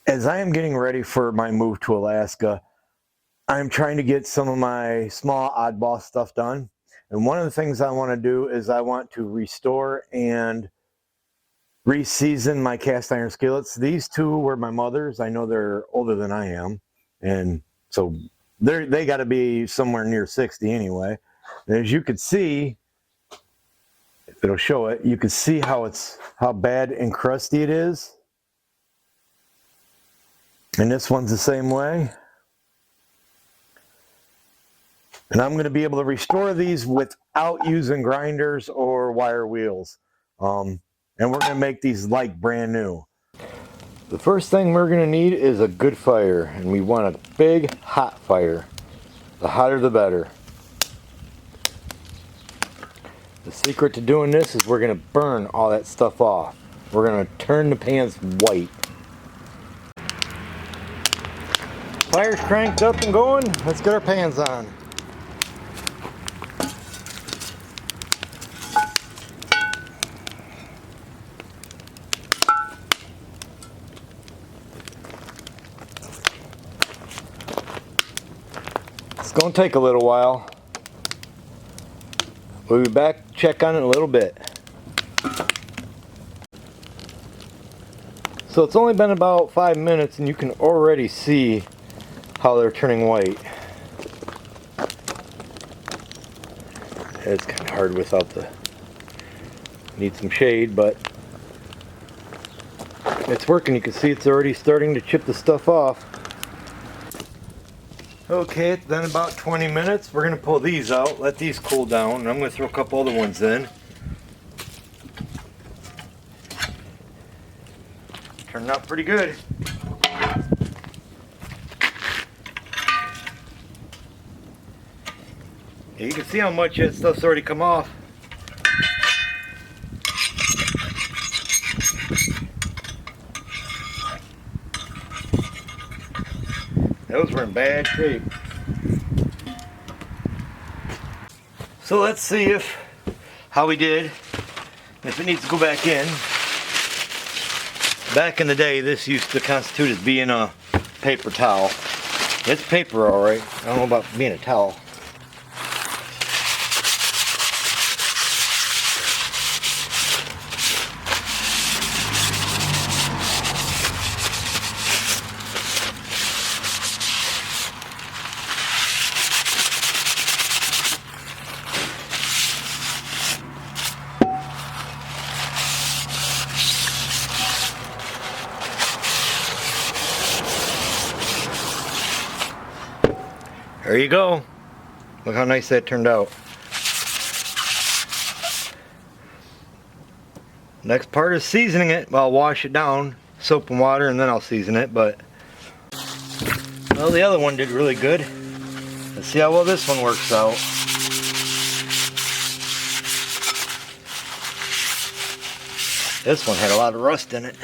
As I am getting ready for my move to Alaska, I'm trying to get some of my small oddball stuff done. And one of the things I want to do is I want to restore and reseason my cast iron skillets. These two were my mother's. I know they're older than I am, and so they got to be somewhere near 60 anyway. And as you can see, if it'll show it, you can see how bad and crusty it is. And this one's the same way. And I'm going to be able to restore these without using grinders or wire wheels. And we're going to make these like brand new. The first thing we're going to need is a good fire. And we want a big hot fire. The hotter the better. The secret to doing this is we're going to burn all that stuff off. We're going to turn the pans white. Fire's cranked up and going. Let's get our pans on. It's going to take a little while. We'll be back, check on it in a little bit. So it's only been about 5 minutes and you can already see how they're turning white. It's kind of hard without the... Need some shade, but it's working. You can see it's already starting to chip the stuff off. Okay, it's been about 20 minutes. We're going to pull these out, let these cool down, and I'm going to throw a couple other ones in. Turned out pretty good. Yeah, you can see how much that stuff's already come off. Those were in bad shape. So let's see how we did. If it needs to go back in. Back in the day, this used to constitute as being a paper towel. It's paper, all right. I don't know about being a towel. There you go. Look how nice that turned out. Next part is seasoning it. Well, I'll wash it down, soap and water, and then I'll season it. But well, the other one did really good. Let's see how well this one works out. This one had a lot of rust in it.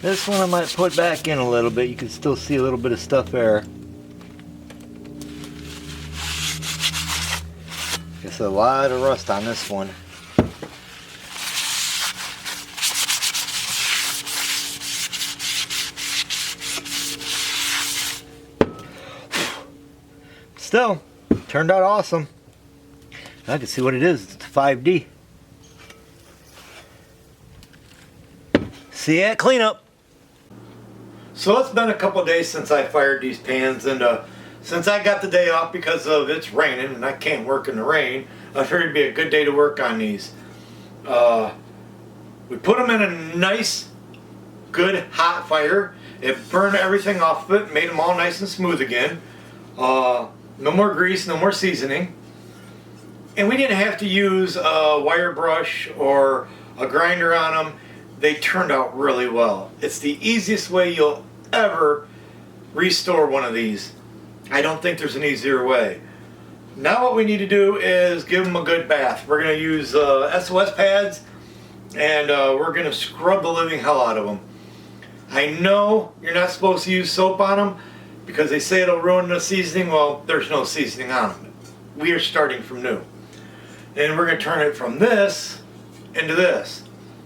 This one I might put back in a little bit. You can still see a little bit of stuff there. Just a lot of rust on this one. Still, turned out awesome. I can see what it is. It's 5D. See ya at cleanup. So it's been a couple days since I fired these pans, and since I got the day off because of it's raining and I can't work in the rain, I figured it'd be a good day to work on these. We put them in a nice, good hot fire. It burned everything off of it, made them all nice and smooth again. No more grease, no more seasoning. And we didn't have to use a wire brush or a grinder on them. They turned out really well. It's the easiest way you'll ever restore one of these. I don't think there's an easier way. Now what we need to do is give them a good bath. We're going to use SOS pads, and we're going to scrub the living hell out of them. I know you're not supposed to use soap on them because they say it'll ruin the seasoning. Well, there's no seasoning on them. We are starting from new. And we're going to turn it from this into this.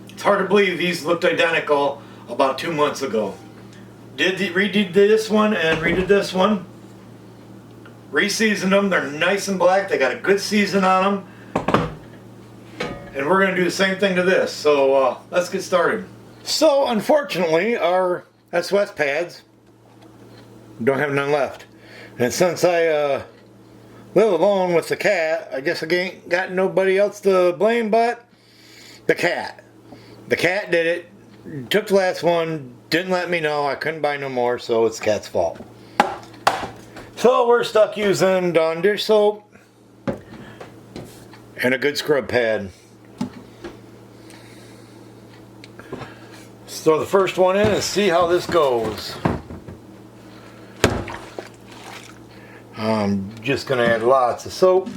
It's hard to believe these looked identical about 2 months ago. Redid this one and redid this one. Reseasoned them. They're nice and black. They got a good season on them. And we're going to do the same thing to this. So let's get started. So unfortunately, our SOS pads don't have none left. And since I live alone with the cat, I guess I ain't got nobody else to blame but the cat. The cat did it. Took the last one. Didn't let me know. I couldn't buy no more, so it's the cat's fault. So we're stuck using Dawn dish soap and a good scrub pad. Let's throw the first one in and see how this goes. I'm just going to add lots of soap.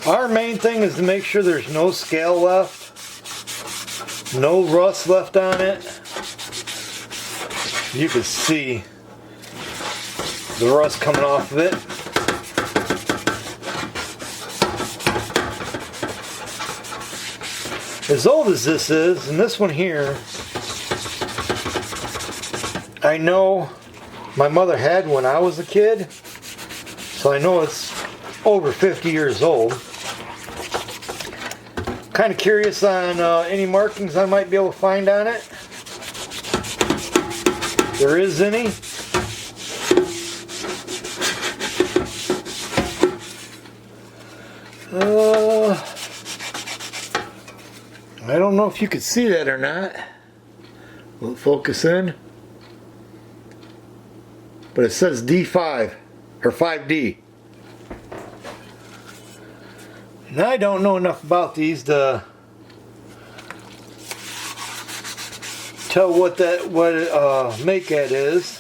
Our main thing is to make sure there's no scale left, no rust left on it. You can see the rust coming off of it. As old as this is, and this one here, I know my mother had when I was a kid, so I know it's over 50 years old. Kind of curious on any markings I might be able to find on it. If there is any. I don't know if you could see that or not. Will it focus in? But it says D5 or 5D. And I don't know enough about these to tell what make that is.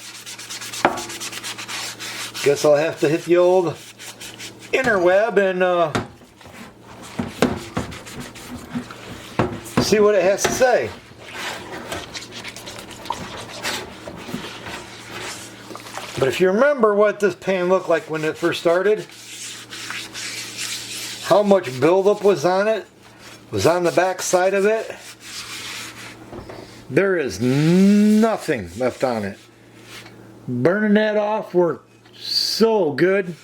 Guess I'll have to hit the old interweb and see what it has to say. But if you remember what this pan looked like when it first started, how much buildup was on it, was on the back side of it, there is nothing left on it. Burning that off worked so good.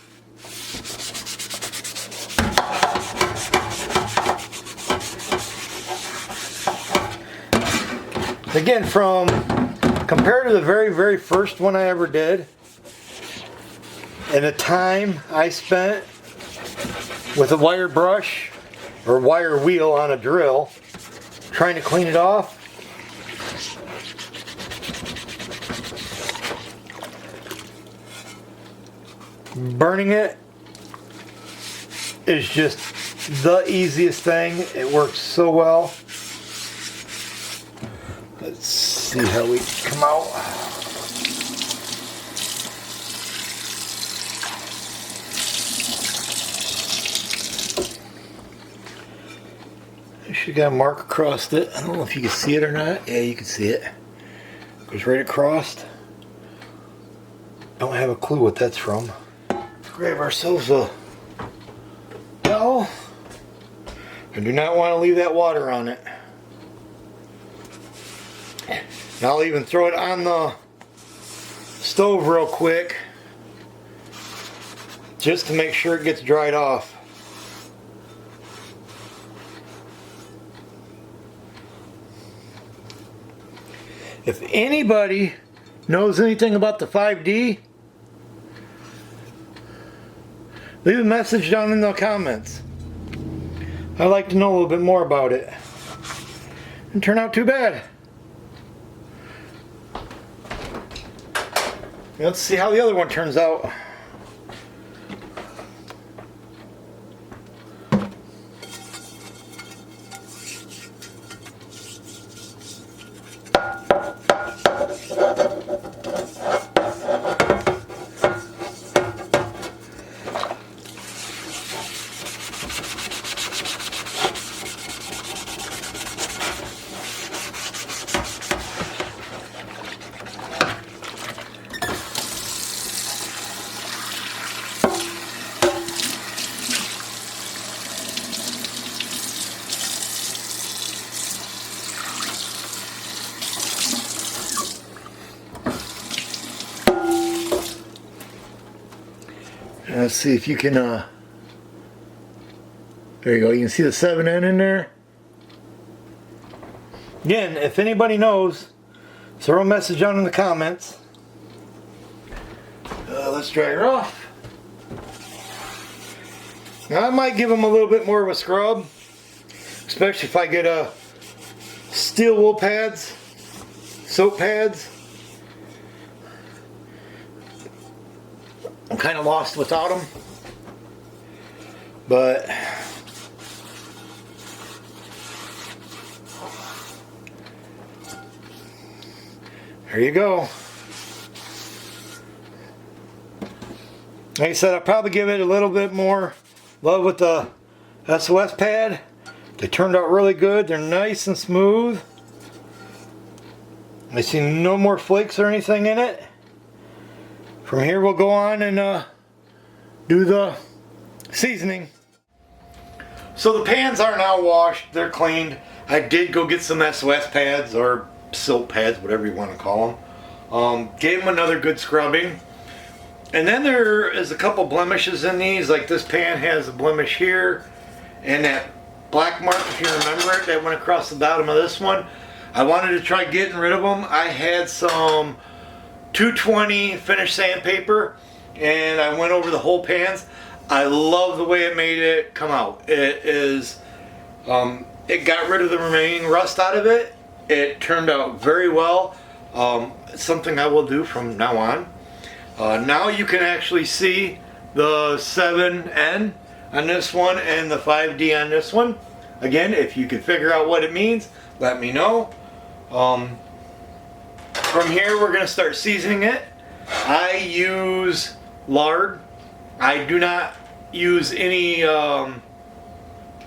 Again, compared to the very first one I ever did, and the time I spent with a wire brush or wire wheel on a drill trying to clean it off, burning it is just the easiest thing. It works so well. Let's see how we come out. I should got a mark across it. I don't know if you can see it or not. Yeah, you can see it. Goes right across. Don't have a clue what that's from. Let's grab ourselves a towel. I do not want to leave that water on it. And I'll even throw it on the stove real quick just to make sure it gets dried off. If anybody knows anything about the 5D, leave a message down in the comments. I'd like to know a little bit more about it. Didn't turn out too bad. Let's see how the other one turns out. Let's see if you can, there you go, you can see the 7N in there. Again, if anybody knows, throw a message on in the comments. Let's dry her off. Now I might give them a little bit more of a scrub, especially if I get steel wool pads, soap pads. I'm kind of lost without them, but there you go. Like I said, I'll probably give it a little bit more love with the SOS pad. They turned out really good. They're nice and smooth. I see no more flakes or anything in it. From here we'll go on and do the seasoning. So the pans are now washed. They're cleaned. I did go get some SOS pads or soap pads, whatever you want to call them. Gave them another good scrubbing. And then there is a couple blemishes in these. Like this pan has a blemish here, and that black mark, if you remember it, that went across the bottom of this one. I wanted to try getting rid of them. I had some 220 finish sandpaper, and I went over the whole pans. I love the way it made it come out. It is, it got rid of the remaining rust out of it. It turned out very well. It's something I will do from now on. Now you can actually see the 7N on this one and the 5D on this one. Again, if you can figure out what it means, let me know. From here we're going to start seasoning it. I use lard. I do not use any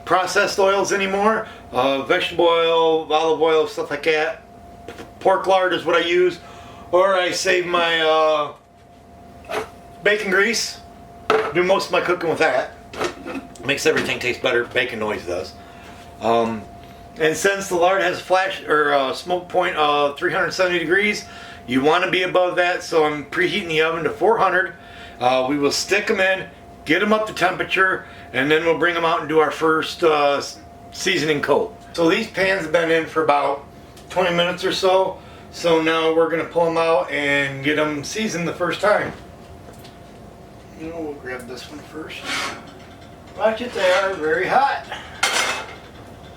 processed oils anymore. Vegetable oil, olive oil, stuff like that. Pork lard is what I use. Or I save my bacon grease. Do most of my cooking with that. Makes everything taste better. Bacon always does. And since the lard has a flash or smoke point of 370 degrees, you want to be above that. So I'm preheating the oven to 400. We will stick them in, get them up to temperature, and then we'll bring them out and do our first seasoning coat. So these pans have been in for about 20 minutes or so. So now we're going to pull them out and get them seasoned the first time. We'll grab this one first. Watch it, they are very hot.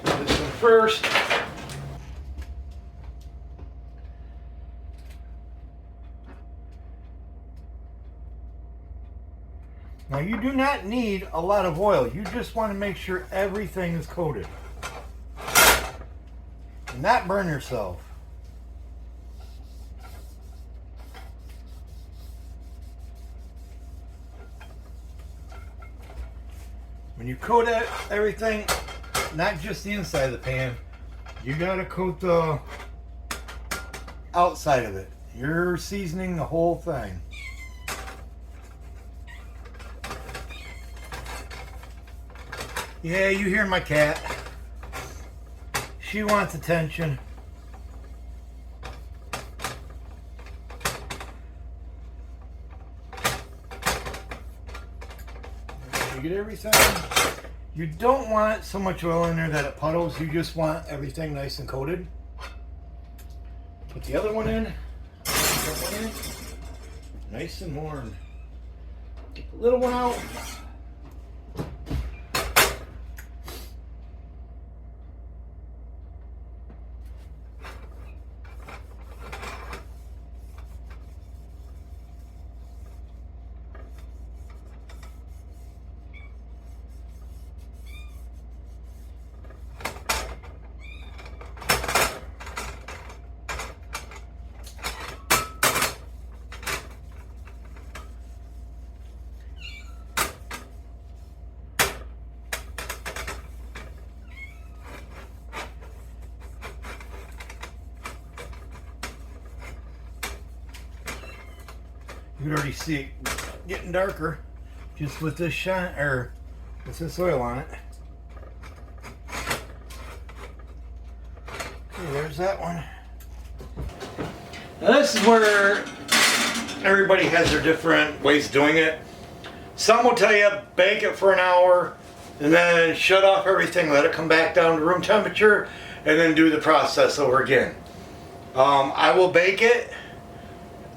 This one first. Now you do not need a lot of oil. You just want to make sure everything is coated. And not burn yourself. When you coat everything, not just the inside of the pan, you gotta coat the outside of it. You're seasoning the whole thing. Yeah, you hear my cat. She wants attention. You get everything. You don't want so much oil in there that it puddles. You just want everything nice and coated. Put the other one in. That one in. Nice and warm. Get the little one out. You can already see it getting darker just with this shine or with this oil on it. Okay, there's that one. Now this is where everybody has their different ways of doing it. Some will tell you bake it for an hour and then shut off everything, let it come back down to room temperature, and then do the process over again. I will bake it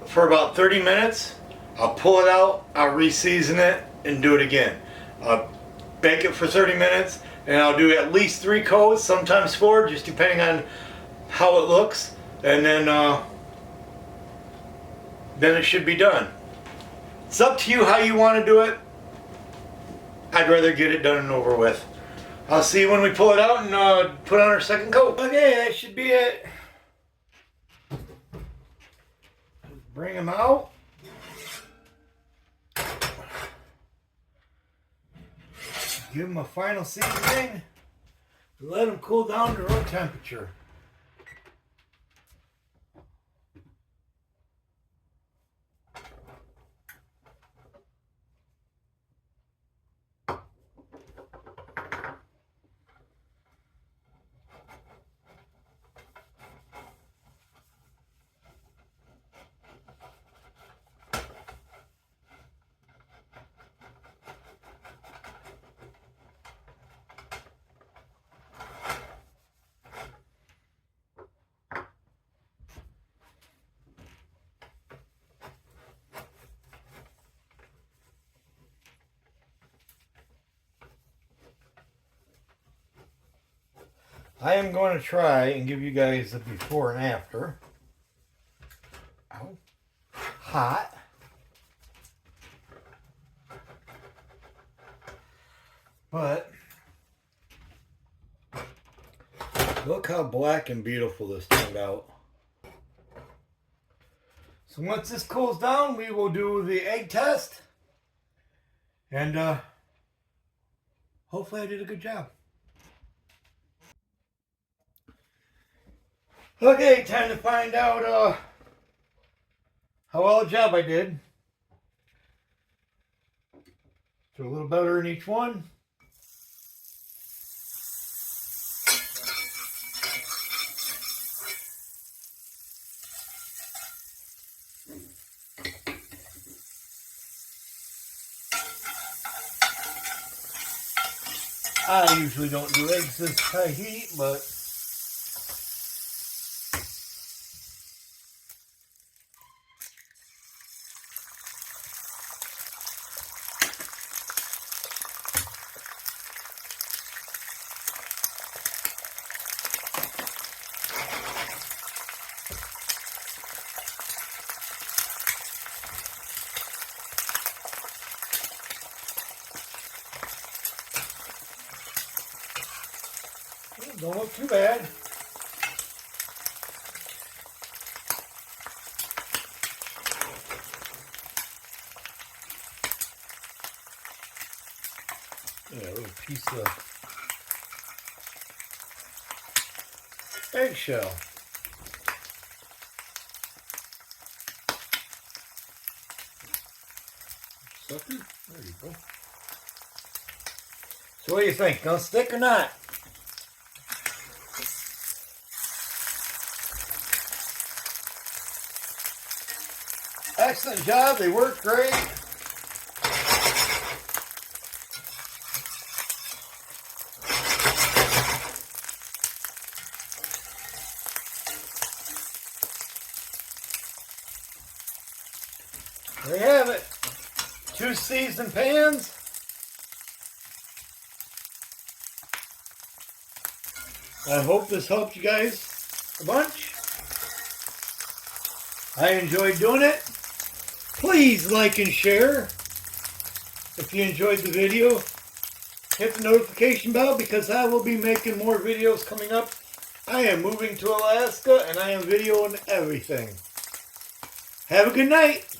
for about 30 minutes. I'll pull it out, I'll reseason it, and do it again. I'll bake it for 30 minutes, and I'll do at least 3 coats, sometimes 4, just depending on how it looks, and then it should be done. It's up to you how you want to do it. I'd rather get it done and over with. I'll see you when we pull it out and put on our second coat. Okay, that should be it. Bring them out. Give them a final seasoning. Let them cool down to room temperature. I am going to try and give you guys a before and after. Ow. Hot. But look how black and beautiful this turned out. So once this cools down, we will do the egg test. And hopefully I did a good job. Okay, time to find out how well a job I did. So a little butter in each one. I usually don't do eggs this high heat, but don't look too bad. Yeah, a little piece of eggshell. Sucker. There you go. So what do you think? Gonna stick or not? Excellent job. They work great. There you have it. 2 seasoned pans. I hope this helped you guys a bunch. I enjoyed doing it. Please like and share. If you enjoyed the video, hit the notification bell because I will be making more videos coming up. I am moving to Alaska and I am videoing everything. Have a good night.